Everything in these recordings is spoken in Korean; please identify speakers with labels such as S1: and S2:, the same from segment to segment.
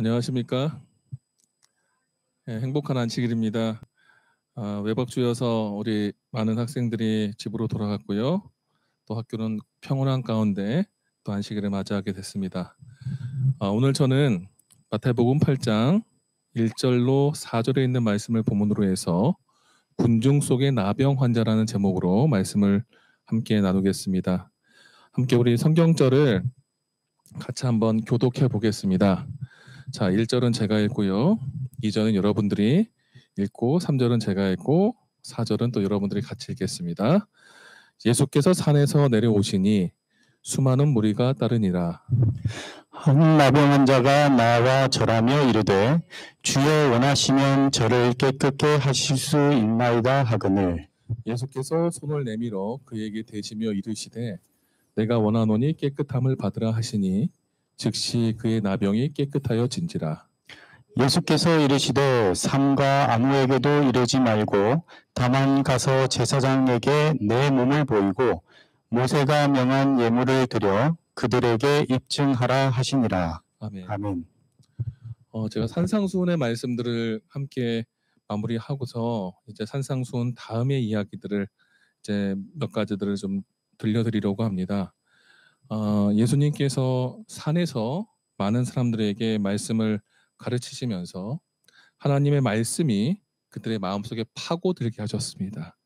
S1: 안녕하십니까? 행복한 안식일입니다. 외박주여서 우리 많은 학생들이 집으로 돌아갔고요. 또 학교는 평온한 가운데 또 안식일을 맞이하게 됐습니다. 오늘 저는 마태복음 8장 1절로 4절에 있는 말씀을 본문으로 해서 군중 속의 나병 환자라는 제목으로 말씀을 함께 나누겠습니다. 함께 우리 성경절을 같이 한번 교독해 보겠습니다. 자, 1절은 제가 읽고요. 2절은 여러분들이 읽고 3절은 제가 읽고 4절은 또 여러분들이 같이 읽겠습니다. 예수께서 산에서 내려오시니 수많은 무리가 따르니라.
S2: 한 나병 환자가 나와 절하며 이르되 주여 원하시면 저를 깨끗게 하실 수 있나이다 하거늘
S1: 예수께서 손을 내밀어 그에게 대시며 이르시되 내가 원하노니 깨끗함을 받으라 하시니 즉시 그의 나병이 깨끗하여 진지라.
S2: 예수께서 이르시되 삼가 아무에게도 이르지 말고 다만 가서 제사장에게 내 몸을 보이고 모세가 명한 예물을 드려 그들에게 입증하라 하시니라.
S1: 아멘.
S2: 아멘.
S1: 제가 산상수훈의 말씀들을 함께 마무리하고서 이제 산상수훈 다음의 이야기들을 이제 몇 가지들을 좀 들려드리려고 합니다. 예수님께서 산에서 많은 사람들에게 말씀을 가르치시면서 하나님의 말씀이 그들의 마음속에 파고들게 하셨습니다.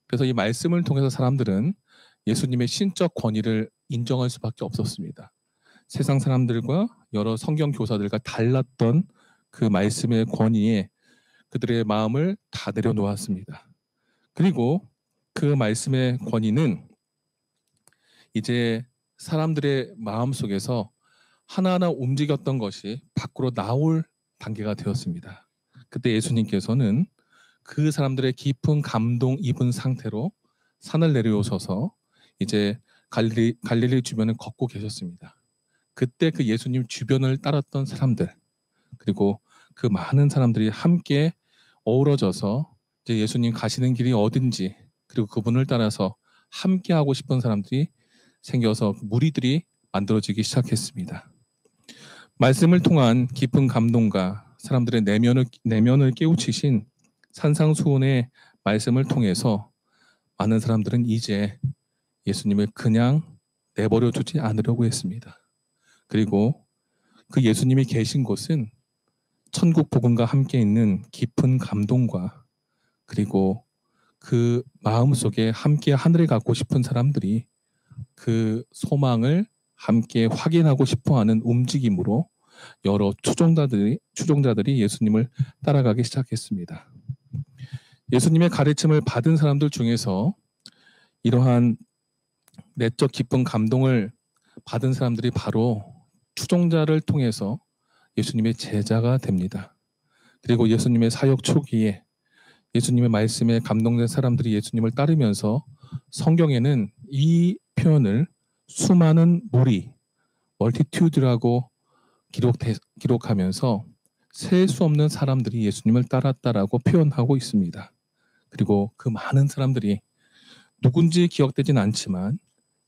S1: 그래서 이 말씀을 통해서 사람들은 예수님의 신적 권위를 인정할 수밖에 없었습니다. 세상 사람들과 여러 성경 교사들과 달랐던 그 말씀의 권위에 그들의 마음을 다 내려놓았습니다. 그리고 그 말씀의 권위는 이제 사람들의 마음 속에서 하나하나 움직였던 것이 밖으로 나올 단계가 되었습니다. 그때 예수님께서는 그 사람들의 깊은 감동 입은 상태로 산을 내려오셔서 이제 갈릴리 주변을 걷고 계셨습니다. 그때 그 예수님 주변을 따랐던 사람들, 그리고 그 많은 사람들이 함께 어우러져서 이제 예수님 가시는 길이 어딘지, 그리고 그분을 따라서 함께 하고 싶은 사람들이 생겨서 무리들이 만들어지기 시작했습니다. 말씀을 통한 깊은 감동과 사람들의 내면을 깨우치신 산상수훈의 말씀을 통해서 많은 사람들은 이제 예수님을 그냥 내버려 두지 않으려고 했습니다. 그리고 그 예수님이 계신 곳은 천국 복음과 함께 있는 깊은 감동과 그리고 그 마음속에 함께 하늘에 갖고 싶은 사람들이 그 소망을 함께 확인하고 싶어하는 움직임으로 여러 추종자들이 예수님을 따라가기 시작했습니다. 예수님의 가르침을 받은 사람들 중에서 이러한 내적 깊은 감동을 받은 사람들이 바로 추종자를 통해서 예수님의 제자가 됩니다. 그리고 예수님의 사역 초기에 예수님의 말씀에 감동된 사람들이 예수님을 따르면서 성경에는 이 표현을 수많은 무리, 멀티튜드라고 기록하면서 셀 수 없는 사람들이 예수님을 따랐다라고 표현하고 있습니다. 그리고 그 많은 사람들이 누군지 기억되진 않지만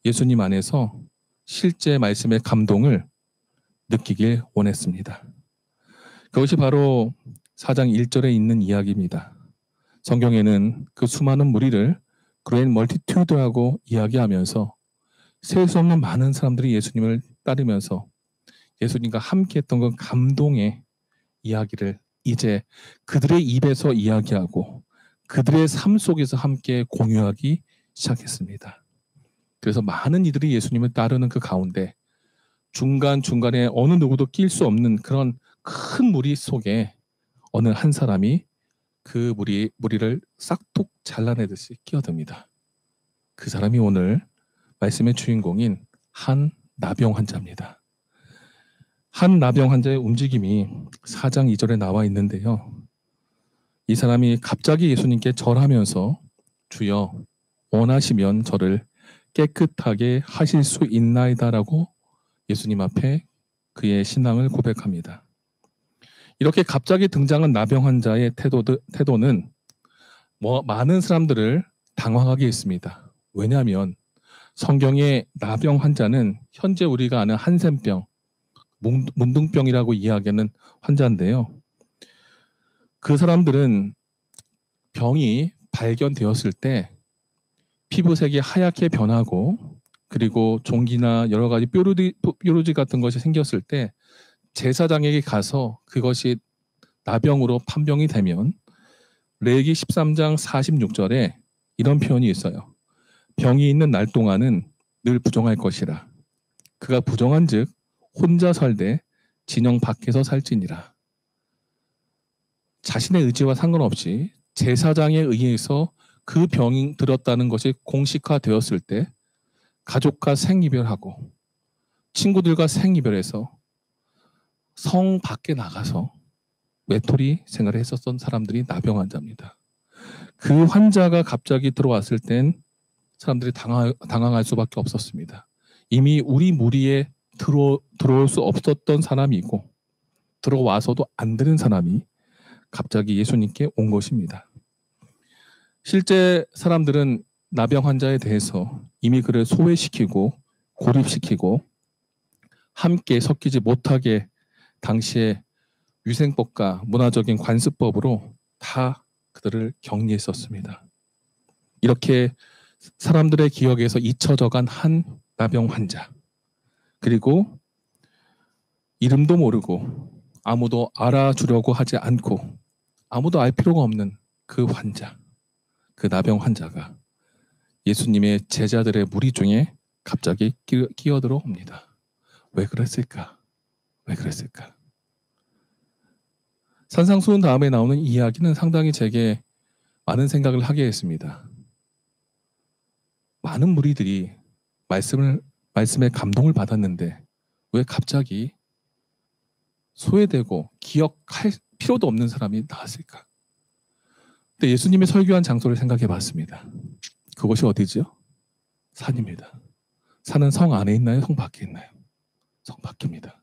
S1: 예수님 안에서 실제 말씀의 감동을 느끼길 원했습니다. 그것이 바로 4장 1절에 있는 이야기입니다. 성경에는 그 수많은 무리를 그레인 멀티튜드라고 이야기하면서 셀 수 없는 많은 사람들이 예수님을 따르면서 예수님과 함께 했던 그 감동의 이야기를 이제 그들의 입에서 이야기하고 그들의 삶 속에서 함께 공유하기 시작했습니다. 그래서 많은 이들이 예수님을 따르는 그 가운데 중간중간에 어느 누구도 낄 수 없는 그런 큰 무리 속에 어느 한 사람이 그 무리를 싹둑 잘라내듯이 끼어듭니다. 그 사람이 오늘 말씀의 주인공인 한 나병 환자입니다. 한 나병 환자의 움직임이 4장 2절에 나와 있는데요. 이 사람이 갑자기 예수님께 절하면서 주여 원하시면 저를 깨끗하게 하실 수 있나이다라고 예수님 앞에 그의 신앙을 고백합니다. 이렇게 갑자기 등장한 나병 환자의 태도는 많은 사람들을 당황하게 했습니다. 왜냐하면 성경의 나병 환자는 현재 우리가 아는 한센병, 문둥병이라고 이야기하는 환자인데요. 그 사람들은 병이 발견되었을 때 피부색이 하얗게 변하고 그리고 종기나 여러 가지 뾰루지 같은 것이 생겼을 때 제사장에게 가서 그것이 나병으로 판명이 되면 레위기 13장 46절에 이런 표현이 있어요. 병이 있는 날 동안은 늘 부정할 것이라. 그가 부정한즉 혼자 살되 진영 밖에서 살지니라. 자신의 의지와 상관없이 제사장에 의해서 그 병이 들었다는 것이 공식화되었을 때 가족과 생이별하고 친구들과 생이별해서 성 밖에 나가서 외톨이 생활을 했었던 사람들이 나병 환자입니다. 그 환자가 갑자기 들어왔을 땐 사람들이 당황할 수밖에 없었습니다. 이미 우리 무리에 들어올 수 없었던 사람이고 들어와서도 안 되는 사람이 갑자기 예수님께 온 것입니다. 실제 사람들은 나병 환자에 대해서 이미 그를 소외시키고 고립시키고 함께 섞이지 못하게 당시에 위생법과 문화적인 관습법으로 다 그들을 격리했었습니다. 이렇게 사람들의 기억에서 잊혀져간 한 나병 환자, 그리고 이름도 모르고 아무도 알아주려고 하지 않고 아무도 알 필요가 없는 그 환자, 그 나병 환자가 예수님의 제자들의 무리 중에 갑자기 끼어들어 옵니다. 왜 그랬을까? 왜 그랬을까? 산상수훈 다음에 나오는 이야기는 상당히 제게 많은 생각을 하게 했습니다. 많은 무리들이 말씀에 감동을 받았는데 왜 갑자기 소외되고 기억할 필요도 없는 사람이 나왔을까? 근데 예수님의 설교한 장소를 생각해 봤습니다. 그곳이 어디죠? 산입니다. 산은 성 안에 있나요? 성 밖에 있나요? 성 밖입니다.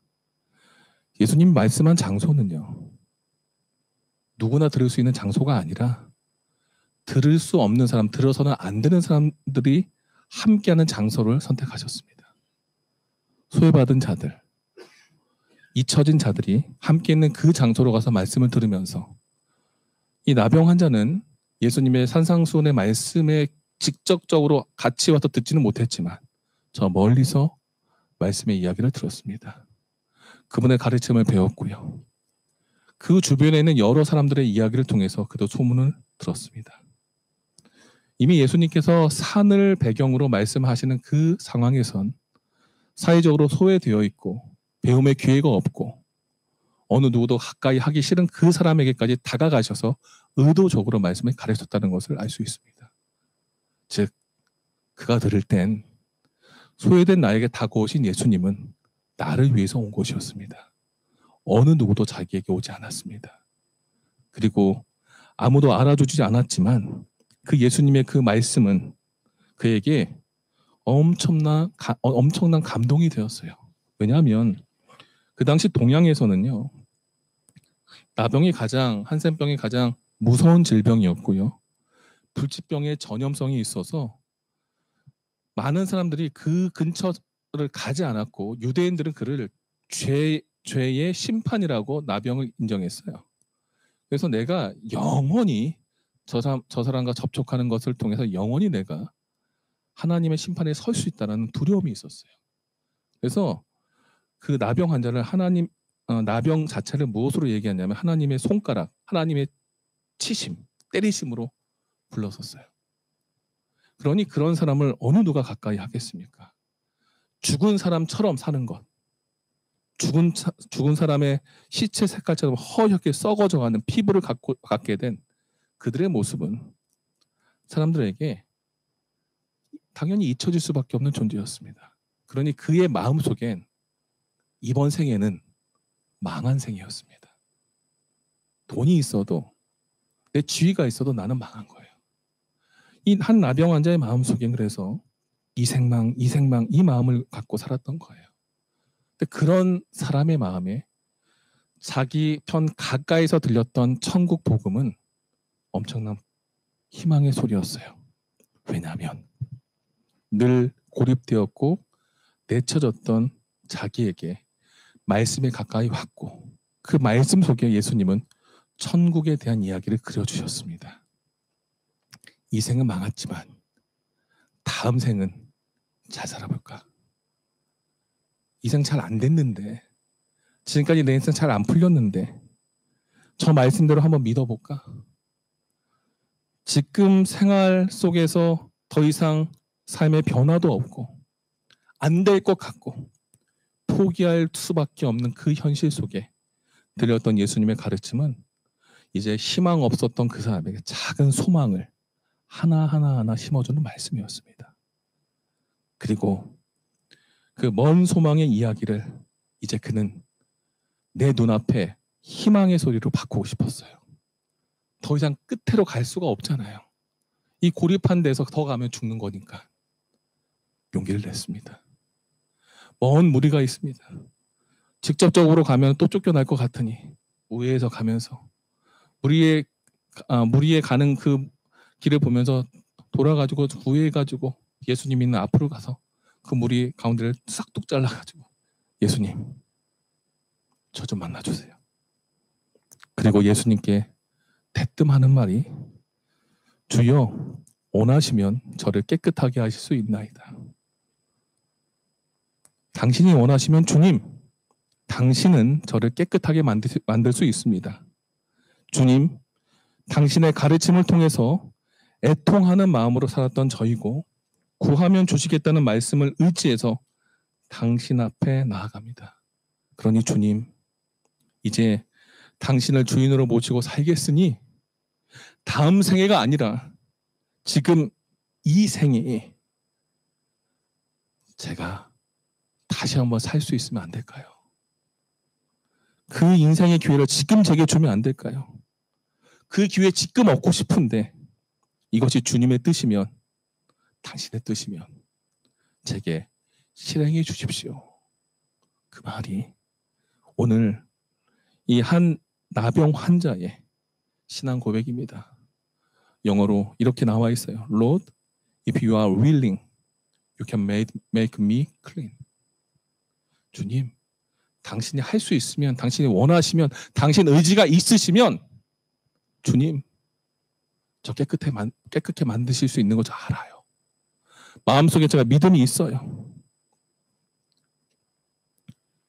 S1: 예수님 말씀한 장소는요, 누구나 들을 수 있는 장소가 아니라 들을 수 없는 사람, 들어서는 안 되는 사람들이 함께하는 장소를 선택하셨습니다. 소외받은 자들, 잊혀진 자들이 함께 있는 그 장소로 가서 말씀을 들으면서 이 나병 환자는 예수님의 산상수훈의 말씀에 직접적으로 같이 와서 듣지는 못했지만 저 멀리서 말씀의 이야기를 들었습니다. 그분의 가르침을 배웠고요. 그 주변에 있는 여러 사람들의 이야기를 통해서 그도 소문을 들었습니다. 이미 예수님께서 산을 배경으로 말씀하시는 그 상황에선 사회적으로 소외되어 있고 배움의 기회가 없고 어느 누구도 가까이 하기 싫은 그 사람에게까지 다가가셔서 의도적으로 말씀을 가르쳤다는 것을 알 수 있습니다. 즉, 그가 들을 땐 소외된 나에게 다가오신 예수님은 나를 위해서 온 것이었습니다. 어느 누구도 자기에게 오지 않았습니다. 그리고 아무도 알아주지 않았지만 그 예수님의 그 말씀은 그에게 엄청난 감동이 되었어요. 왜냐하면 그 당시 동양에서는요, 한센병이 가장 무서운 질병이었고요. 불치병의 전염성이 있어서 많은 사람들이 그 근처를 가지 않았고 유대인들은 그를 죄의 심판이라고 나병을 인정했어요. 그래서 내가 영원히 저 사람과 접촉하는 것을 통해서 영원히 내가 하나님의 심판에 설 수 있다는 두려움이 있었어요. 그래서 그 나병 환자를 나병 자체를 무엇으로 얘기하냐면 하나님의 손가락, 하나님의 치심, 때리심으로 불렀었어요. 그러니 그런 사람을 어느 누가 가까이 하겠습니까? 죽은 사람처럼 사는 것, 죽은 사람의 시체 색깔처럼 허옇게 썩어져가는 피부를 갖게 된 그들의 모습은 사람들에게 당연히 잊혀질 수밖에 없는 존재였습니다. 그러니 그의 마음속엔 이번 생에는 망한 생이었습니다. 돈이 있어도 내 지위가 있어도 나는 망한 거예요. 이 한 나병 환자의 마음속엔 그래서 이생망 이 마음을 갖고 살았던 거예요. 근데 그런 사람의 마음에 자기 편 가까이서 들렸던 천국 복음은 엄청난 희망의 소리였어요. 왜냐하면 늘 고립되었고 내쳐졌던 자기에게 말씀에 가까이 왔고 그 말씀 속에 예수님은 천국에 대한 이야기를 그려주셨습니다. 이 생은 망했지만 다음 생은 잘 살아볼까? 이 생 잘 안 됐는데, 지금까지 내 인생 잘 안 풀렸는데 저 말씀대로 한번 믿어볼까? 지금 생활 속에서 더 이상 삶의 변화도 없고 안 될 것 같고 포기할 수밖에 없는 그 현실 속에 들렸던 예수님의 가르침은 이제 희망 없었던 그 사람에게 작은 소망을 하나하나 심어주는 말씀이었습니다. 그리고 그 먼 소망의 이야기를 이제 그는 내 눈앞에 희망의 소리로 바꾸고 싶었어요. 더 이상 끝으로 갈 수가 없잖아요. 이 고립한 데서 더 가면 죽는 거니까 용기를 냈습니다. 먼 무리가 있습니다. 직접적으로 가면 또 쫓겨날 것 같으니 우회해서 가면서 무리에 가는 그 길을 보면서 돌아가지고 우회해가지고 예수님 있는 앞으로 가서 그 무리 가운데를 싹둑 잘라가지고 예수님 저 좀 만나주세요. 그리고 예수님께 대뜸하는 말이 주여 원하시면 저를 깨끗하게 하실 수 있나이다. 당신이 원하시면 주님 당신은 저를 깨끗하게 만들 수 있습니다. 주님 당신의 가르침을 통해서 애통하는 마음으로 살았던 저이고 구하면 주시겠다는 말씀을 의지해서 당신 앞에 나아갑니다. 그러니 주님 이제 당신을 주인으로 모시고 살겠으니 다음 생애가 아니라 지금 이 생에 제가 다시 한번 살 수 있으면 안 될까요? 그 인생의 기회를 지금 제게 주면 안 될까요? 그 기회 지금 얻고 싶은데 이것이 주님의 뜻이면 당신의 뜻이면 제게 실행해 주십시오. 그 말이 오늘 이 한 나병 환자의 신앙 고백입니다. 영어로 이렇게 나와 있어요. Lord, if you are willing, you can make me clean. 주님, 당신이 할 수 있으면, 당신이 원하시면, 당신 의지가 있으시면 주님, 저 깨끗하게 만드실 수 있는 거 저 알아요. 마음속에 제가 믿음이 있어요.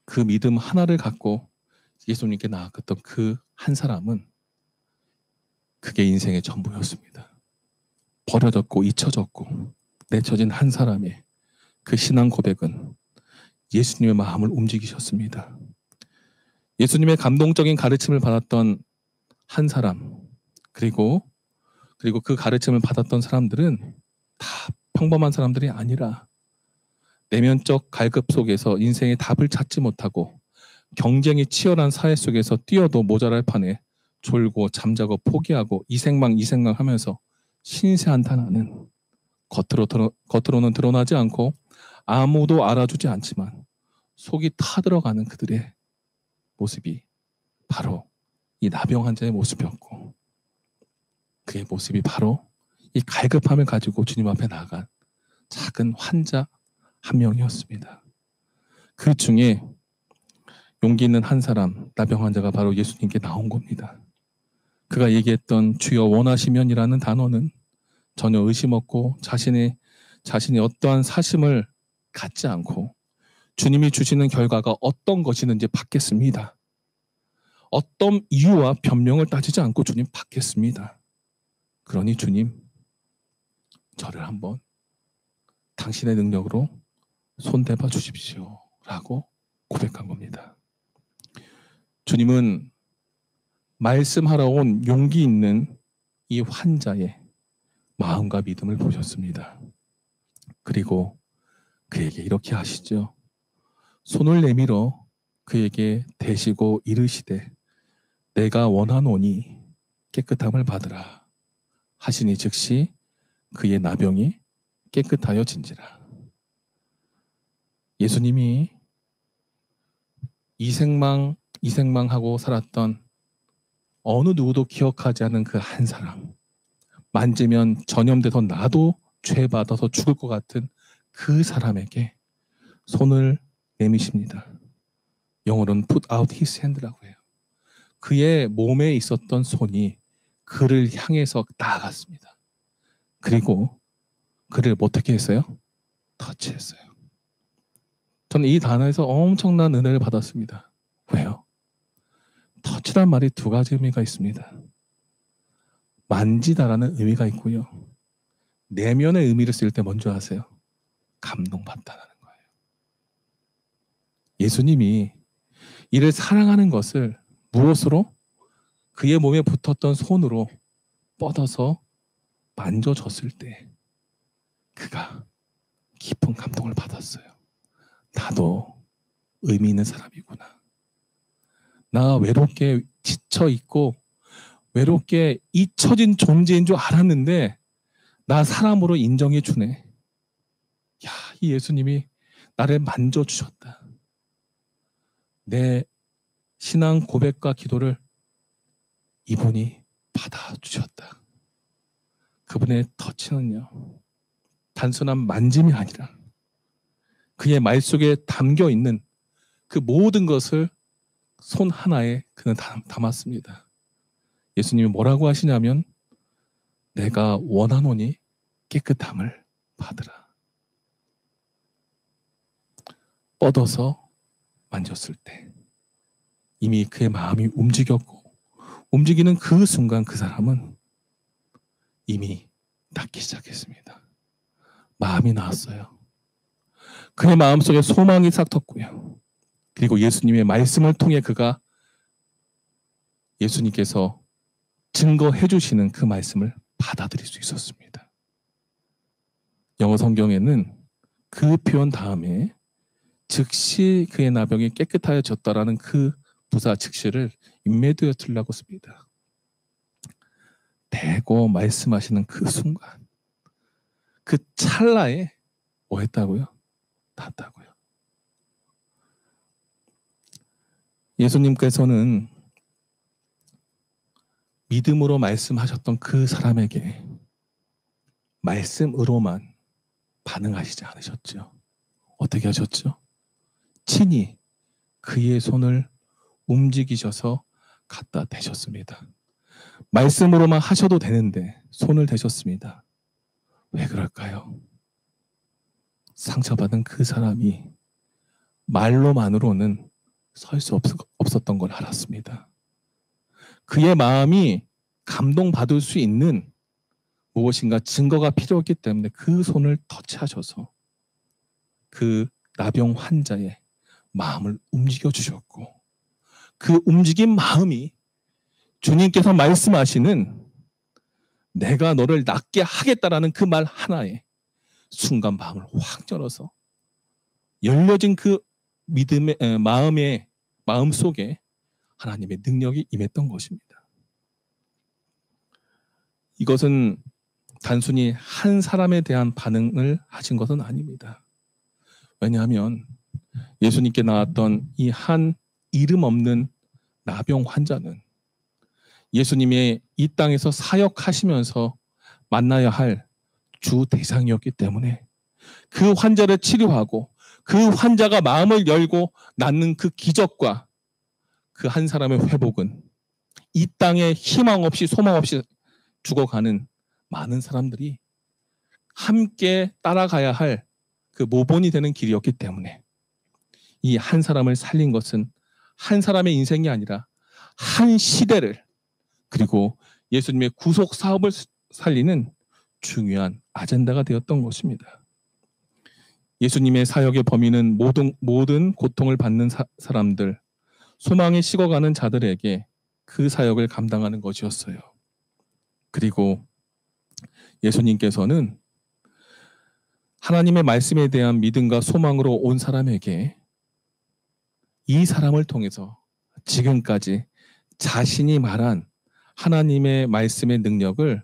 S1: 그 믿음 하나를 갖고 예수님께 나아갔던 그 한 사람은 그게 인생의 전부였습니다. 버려졌고 잊혀졌고 내쳐진 한 사람의 그 신앙 고백은 예수님의 마음을 움직이셨습니다. 예수님의 감동적인 가르침을 받았던 한 사람 그리고 그 가르침을 받았던 사람들은 다 평범한 사람들이 아니라 내면적 갈급 속에서 인생의 답을 찾지 못하고 경쟁이 치열한 사회 속에서 뛰어도 모자랄 판에 졸고 잠자고 포기하고 이생망 하면서 신세한탄하는 겉으로는 드러나지 않고 아무도 알아주지 않지만 속이 타들어가는 그들의 모습이 바로 이 나병 환자의 모습이었고 그의 모습이 바로 이 갈급함을 가지고 주님 앞에 나간 작은 환자 한 명이었습니다. 그 중에 용기 있는 한 사람, 나병 환자가 바로 예수님께 나온 겁니다. 그가 얘기했던 주여 원하시면이라는 단어는 전혀 의심 없고 자신이 어떠한 사심을 갖지 않고 주님이 주시는 결과가 어떤 것이든지 받겠습니다. 어떤 이유와 변명을 따지지 않고 주님 받겠습니다. 그러니 주님, 저를 한번 당신의 능력으로 손대봐 주십시오. 라고 고백한 겁니다. 주님은 말씀하러 온 용기 있는 이 환자의 마음과 믿음을 보셨습니다. 그리고 그에게 이렇게 하시죠. 손을 내밀어 그에게 대시고 이르시되 내가 원하노니 깨끗함을 받으라 하시니 즉시 그의 나병이 깨끗하여진지라. 예수님이 이생망하고 살았던 어느 누구도 기억하지 않은 그 한 사람, 만지면 전염돼서 나도 죄받아서 죽을 것 같은 그 사람에게 손을 내미십니다. 영어로는 put out his hand라고 해요. 그의 몸에 있었던 손이 그를 향해서 나아갔습니다. 그리고 그를 어떻게 했어요? 터치했어요. 저는 이 단어에서 엄청난 은혜를 받았습니다. 왜요? 터치란 말이 두 가지 의미가 있습니다. 만지다라는 의미가 있고요. 내면의 의미를 쓸 때 먼저 아세요? 감동받다라는 거예요. 예수님이 이를 사랑하는 것을 무엇으로? 그의 몸에 붙었던 손으로 뻗어서 만져줬을 때 그가 깊은 감동을 받았어요. 나도 의미 있는 사람이구나. 나 외롭게 지쳐있고 외롭게 잊혀진 존재인 줄 알았는데 나 사람으로 인정해 주네. 야, 이 예수님이 나를 만져주셨다. 내 신앙 고백과 기도를 이분이 받아주셨다. 그분의 터치는요, 단순한 만짐이 아니라 그의 말 속에 담겨 있는 그 모든 것을 손 하나에 그는 담았습니다. 예수님이 뭐라고 하시냐면 내가 원하노니 깨끗함을 받으라. 뻗어서 만졌을 때 이미 그의 마음이 움직였고 움직이는 그 순간 그 사람은 이미 낫기 시작했습니다. 마음이 나았어요. 그의 마음속에 소망이 싹 텄고요. 그리고 예수님의 말씀을 통해 그가 예수님께서 증거해 주시는 그 말씀을 받아들일 수 있었습니다. 영어 성경에는 그 표현 다음에 즉시 그의 나병이 깨끗하여졌다라는 그 부사 즉시를 immediately라고 씁니다. 대고 말씀하시는 그 순간, 그 찰나에 뭐 했다고요? 낫다고요. 예수님께서는 믿음으로 말씀하셨던 그 사람에게 말씀으로만 반응하시지 않으셨죠. 어떻게 하셨죠? 친히 그의 손을 움직이셔서 갖다 대셨습니다. 말씀으로만 하셔도 되는데 손을 대셨습니다. 왜 그럴까요? 상처받은 그 사람이 말로만으로는 설 수 없었던 걸 알았습니다. 그의 마음이 감동받을 수 있는 무엇인가 증거가 필요했기 때문에 그 손을 터치하셔서 그 나병 환자의 마음을 움직여 주셨고 그 움직인 마음이 주님께서 말씀하시는 내가 너를 낫게 하겠다라는 그 말 하나에 순간 마음을 확 열어서 열려진 그 믿음의 마음 속에 하나님의 능력이 임했던 것입니다. 이것은 단순히 한 사람에 대한 반응을 하신 것은 아닙니다. 왜냐하면 예수님께 나왔던 이 한 이름 없는 나병 환자는 예수님의 이 땅에서 사역하시면서 만나야 할 주 대상이었기 때문에 그 환자를 치료하고 그 환자가 마음을 열고 낫는 그 기적과 그 한 사람의 회복은 이 땅에 희망 없이 소망 없이 죽어가는 많은 사람들이 함께 따라가야 할 그 모본이 되는 길이었기 때문에 이 한 사람을 살린 것은 한 사람의 인생이 아니라 한 시대를 그리고 예수님의 구속 사업을 살리는 중요한 아젠다가 되었던 것입니다. 예수님의 사역의 범위는 모든 고통을 받는 사람들, 소망이 식어가는 자들에게 그 사역을 감당하는 것이었어요. 그리고 예수님께서는 하나님의 말씀에 대한 믿음과 소망으로 온 사람에게 이 사람을 통해서 지금까지 자신이 말한 하나님의 말씀의 능력을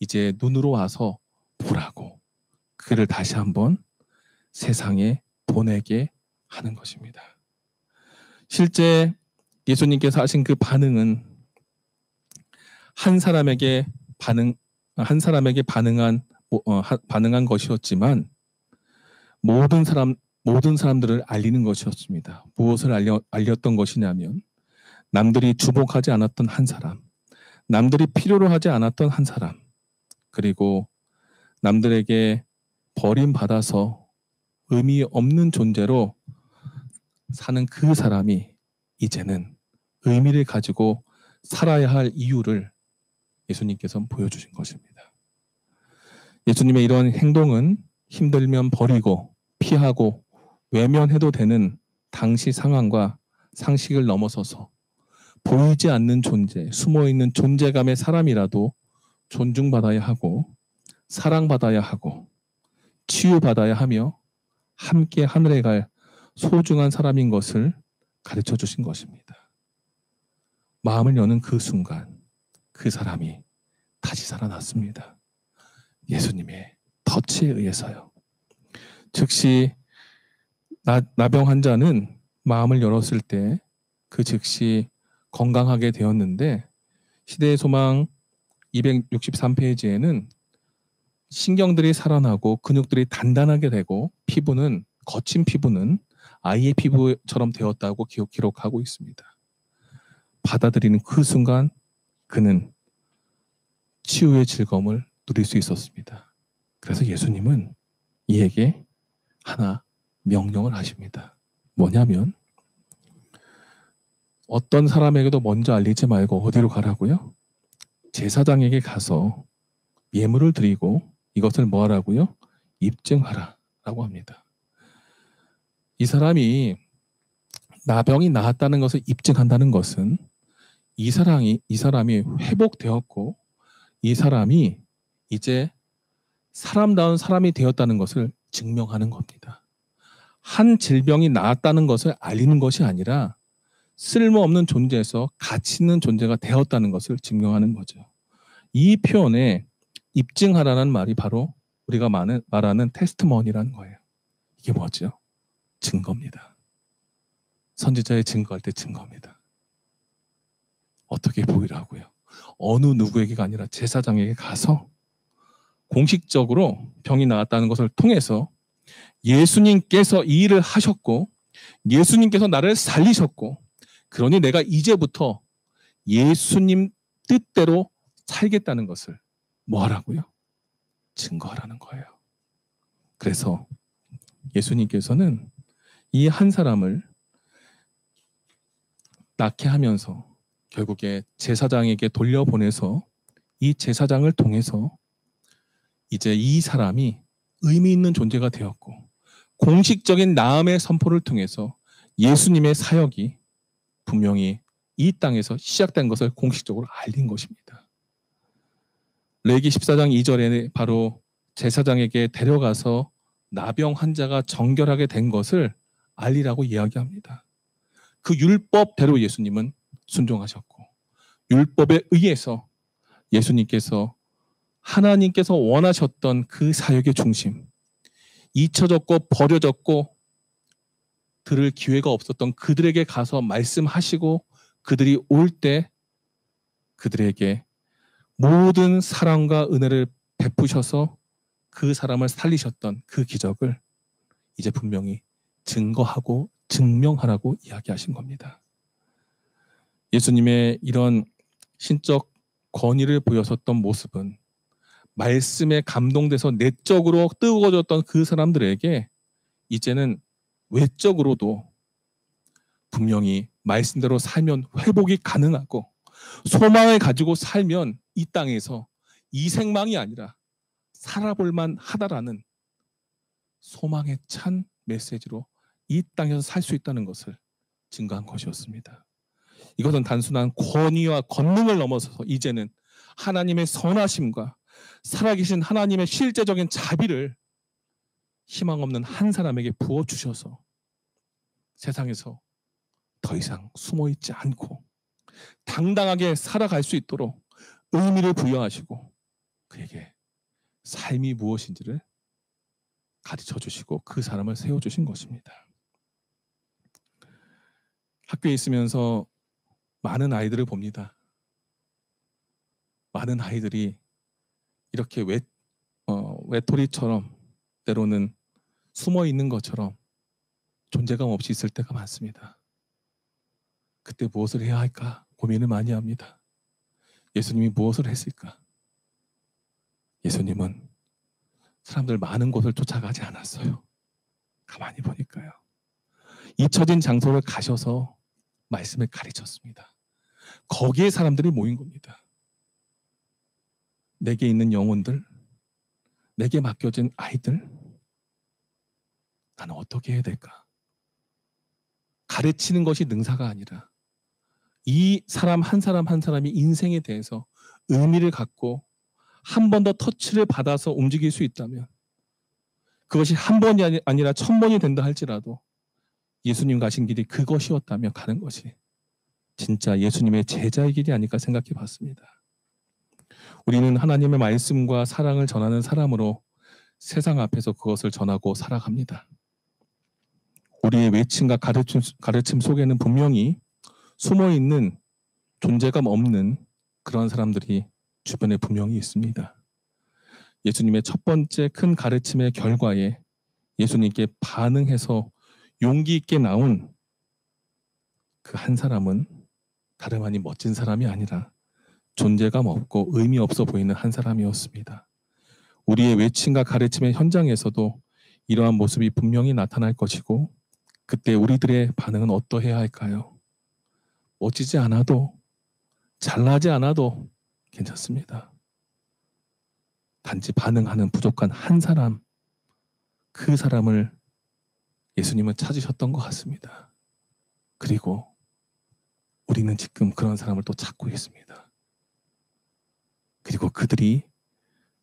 S1: 이제 눈으로 와서 보라고 그를 다시 한번 세상에 보내게 하는 것입니다. 실제 예수님께서 하신 그 반응은 한 사람에게 반응한 것이었지만 모든 사람 모든 사람들을 알리는 것이었습니다. 무엇을 알렸던 것이냐면 남들이 주목하지 않았던 한 사람, 남들이 필요로 하지 않았던 한 사람, 그리고 남들에게 버림받아서 의미 없는 존재로 사는 그 사람이 이제는 의미를 가지고 살아야 할 이유를 예수님께서 보여주신 것입니다. 예수님의 이런 행동은 힘들면 버리고 피하고 외면해도 되는 당시 상황과 상식을 넘어서서 보이지 않는 존재, 숨어있는 존재감의 사람이라도 존중받아야 하고 사랑받아야 하고 치유받아야 하며 함께 하늘에 갈 소중한 사람인 것을 가르쳐 주신 것입니다. 마음을 여는 그 순간 그 사람이 다시 살아났습니다. 예수님의 터치에 의해서요. 즉시 나병 환자는 마음을 열었을 때 그 즉시 건강하게 되었는데 시대의 소망 263페이지에는 신경들이 살아나고 근육들이 단단하게 되고 피부는 거친 피부는 아이의 피부처럼 되었다고 기록하고 있습니다. 받아들이는 그 순간 그는 치유의 즐거움을 누릴 수 있었습니다. 그래서 예수님은 이에게 하나 명령을 하십니다. 뭐냐면 어떤 사람에게도 먼저 알리지 말고 어디로 가라고요? 제사장에게 가서 예물을 드리고 이것을 뭐 하라고요? 입증하라 라고 합니다. 이 사람이 나병이 나았다는 것을 입증한다는 것은 이 사람이 회복되었고 이 사람이 이제 사람다운 사람이 되었다는 것을 증명하는 겁니다. 한 질병이 나았다는 것을 알리는 것이 아니라 쓸모없는 존재에서 가치 있는 존재가 되었다는 것을 증명하는 거죠. 이 표현에 입증하라는 말이 바로 우리가 말하는 테스트머니라는 거예요. 이게 뭐죠? 증거입니다. 선지자의 증거할 때 증거입니다. 어떻게 보이라고요? 어느 누구에게가 아니라 제사장에게 가서 공식적으로 병이 나았다는 것을 통해서 예수님께서 이 일을 하셨고 예수님께서 나를 살리셨고 그러니 내가 이제부터 예수님 뜻대로 살겠다는 것을 뭐 하라고요? 증거하라는 거예요. 그래서 예수님께서는 이 한 사람을 낳게 하면서 결국에 제사장에게 돌려보내서 이 제사장을 통해서 이제 이 사람이 의미 있는 존재가 되었고 공식적인 나음의 선포를 통해서 예수님의 사역이 분명히 이 땅에서 시작된 것을 공식적으로 알린 것입니다. 레위기 14장 2절에 바로 제사장에게 데려가서 나병 환자가 정결하게 된 것을 알리라고 이야기합니다. 그 율법대로 예수님은 순종하셨고 율법에 의해서 예수님께서 하나님께서 원하셨던 그 사역의 중심, 잊혀졌고 버려졌고 들을 기회가 없었던 그들에게 가서 말씀하시고 그들이 올 때 그들에게 모든 사랑과 은혜를 베푸셔서 그 사람을 살리셨던 그 기적을 이제 분명히 증거하고 증명하라고 이야기하신 겁니다. 예수님의 이런 신적 권위를 보여섰던 모습은 말씀에 감동돼서 내적으로 뜨거워졌던 그 사람들에게 이제는 외적으로도 분명히 말씀대로 살면 회복이 가능하고 소망을 가지고 살면 이 땅에서 이 생망이 아니라 살아볼만 하다라는 소망에 찬 메시지로 이 땅에서 살 수 있다는 것을 증거한 것이었습니다. 이것은 단순한 권위와 권능을 넘어서서 이제는 하나님의 선하심과 살아계신 하나님의 실제적인 자비를 희망 없는 한 사람에게 부어주셔서 세상에서 더 이상 숨어있지 않고 당당하게 살아갈 수 있도록 의미를 부여하시고 그에게 삶이 무엇인지를 가르쳐 주시고 그 사람을 세워주신 것입니다. 학교에 있으면서 많은 아이들을 봅니다. 많은 아이들이 이렇게 외톨이처럼 때로는 숨어 있는 것처럼 존재감 없이 있을 때가 많습니다. 그때 무엇을 해야 할까 고민을 많이 합니다. 예수님이 무엇을 했을까? 예수님은 사람들 많은 곳을 쫓아가지 않았어요. 가만히 보니까요. 잊혀진 장소를 가셔서 말씀을 가르쳤습니다. 거기에 사람들이 모인 겁니다. 내게 있는 영혼들, 내게 맡겨진 아이들, 나는 어떻게 해야 될까? 가르치는 것이 능사가 아니라 이 사람 한 사람 한 사람이 인생에 대해서 의미를 갖고 한 번 더 터치를 받아서 움직일 수 있다면, 그것이 한 번이 아니라 1000번이 된다 할지라도 예수님 가신 길이 그것이었다면 가는 것이 진짜 예수님의 제자의 길이 아닐까 생각해 봤습니다. 우리는 하나님의 말씀과 사랑을 전하는 사람으로 세상 앞에서 그것을 전하고 살아갑니다. 우리의 외침과 가르침 속에는 분명히 숨어있는 존재감 없는 그런 사람들이 주변에 분명히 있습니다. 예수님의 첫 번째 큰 가르침의 결과에 예수님께 반응해서 용기 있게 나온 그 한 사람은 다름 아닌 멋진 사람이 아니라 존재감 없고 의미 없어 보이는 한 사람이었습니다. 우리의 외침과 가르침의 현장에서도 이러한 모습이 분명히 나타날 것이고, 그때 우리들의 반응은 어떠해야 할까요? 멋지지 않아도, 잘나지 않아도 괜찮습니다. 단지 반응하는 부족한 한 사람, 그 사람을 예수님은 찾으셨던 것 같습니다. 그리고 우리는 지금 그런 사람을 또 찾고 있습니다. 그리고 그들이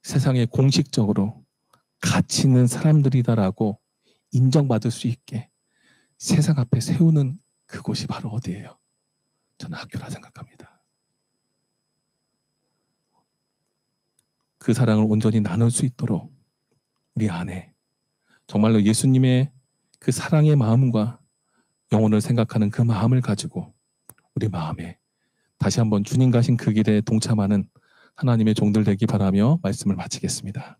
S1: 세상에 공식적으로 가치 있는 사람들이다라고 인정받을 수 있게 세상 앞에 세우는 그곳이 바로 어디예요? 저는 학교라 생각합니다. 그 사랑을 온전히 나눌 수 있도록 우리 안에 정말로 예수님의 그 사랑의 마음과 영혼을 생각하는 그 마음을 가지고 우리 마음에 다시 한번 주님 가신 그 길에 동참하는 하나님의 종들 되기 바라며 말씀을 마치겠습니다.